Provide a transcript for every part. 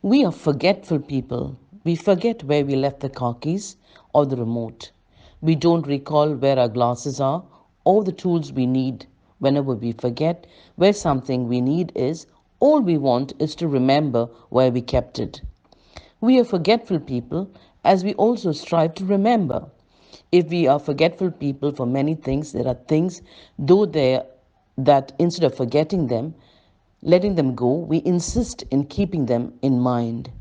We are forgetful people. We forget where we left the car keys or the remote. We don't recall where our glasses are or the tools we need. Whenever we forget where something we need is, all we want is to remember where we kept it. We are forgetful people as we also strive to remember. If we are forgetful people for many things, there are things, though they that instead of forgetting them, letting them go, we insist in keeping them in mind.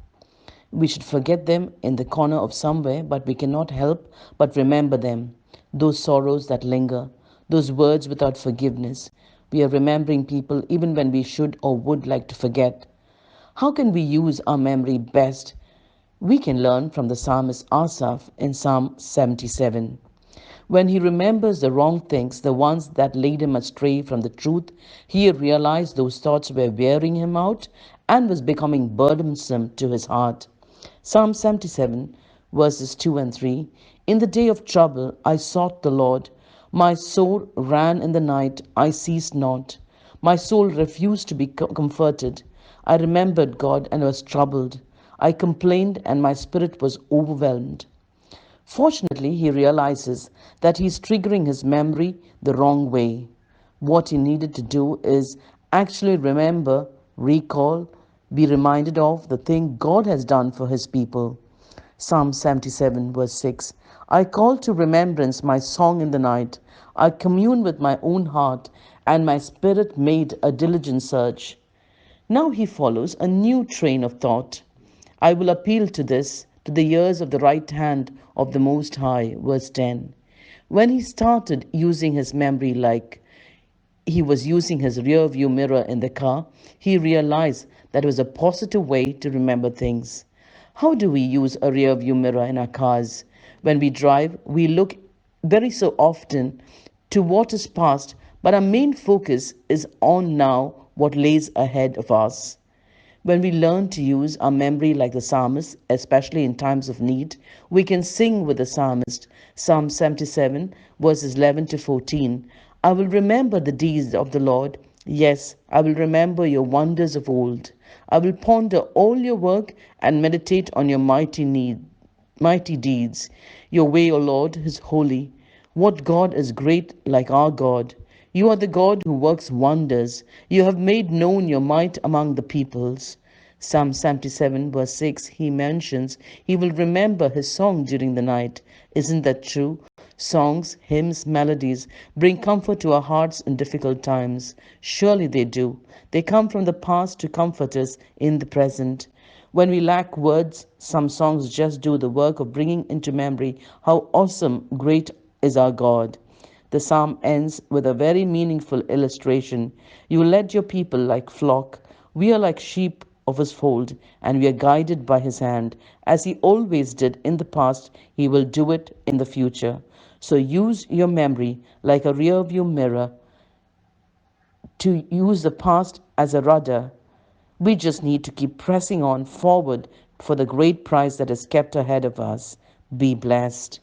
We should forget them in the corner of somewhere, but we cannot help but remember them. Those sorrows that linger, those words without forgiveness. We are remembering people even when we should or would like to forget. How can we use our memory best? We can learn from the psalmist Asaph in Psalm 77. When he remembers the wrong things, the ones that laid him astray from the truth, he realized those thoughts were wearing him out and was becoming burdensome to his heart. Psalm 77, verses 2 and 3. In the day of trouble I sought the Lord. My soul ran in the night, I ceased not. My soul refused to be comforted. I remembered God and was troubled. I complained and my spirit was overwhelmed. Fortunately, he realizes that he's triggering his memory the wrong way. What he needed to do is actually remember, recall, be reminded of the thing God has done for his people. Psalm 77, verse 6. I call to remembrance my song in the night. I commune with my own heart, and my spirit made a diligent search. Now he follows a new train of thought. I will appeal to the ears of the right hand of the Most High. Verse 10. When he started using his memory like he was using his rear view mirror in the car, he realized that it was a positive way to remember things. How do we use a rear view mirror in our cars? When we drive, we look very so often to what is past, but our main focus is on now, what lays ahead of us. When we learn to use our memory like the psalmist, especially in times of need, we can sing with the psalmist. Psalm 77, verses 11 to 14. I will remember the deeds of the Lord. Yes, I will remember your wonders of old. I will ponder all your work and meditate on your mighty deeds. Your way, O Lord, is holy. What God is great like our God? You are the God who works wonders. You have made known your might among the peoples. Psalm 77, verse 6, he mentions he will remember his song during the night. Isn't that true? Songs, hymns, melodies bring comfort to our hearts in difficult times. Surely they do. They come from the past to comfort us in the present. When we lack words, some songs just do the work of bringing into memory how awesome, great is our God. The psalm ends with a very meaningful illustration. You led your people like flock. We are like sheep of his fold, and we are guided by his hand. As he always did in the past, he will do it in the future. So use your memory like a rear view mirror to use the past as a rudder. We just need to keep pressing on forward for the great prize that is kept ahead of us. Be blessed.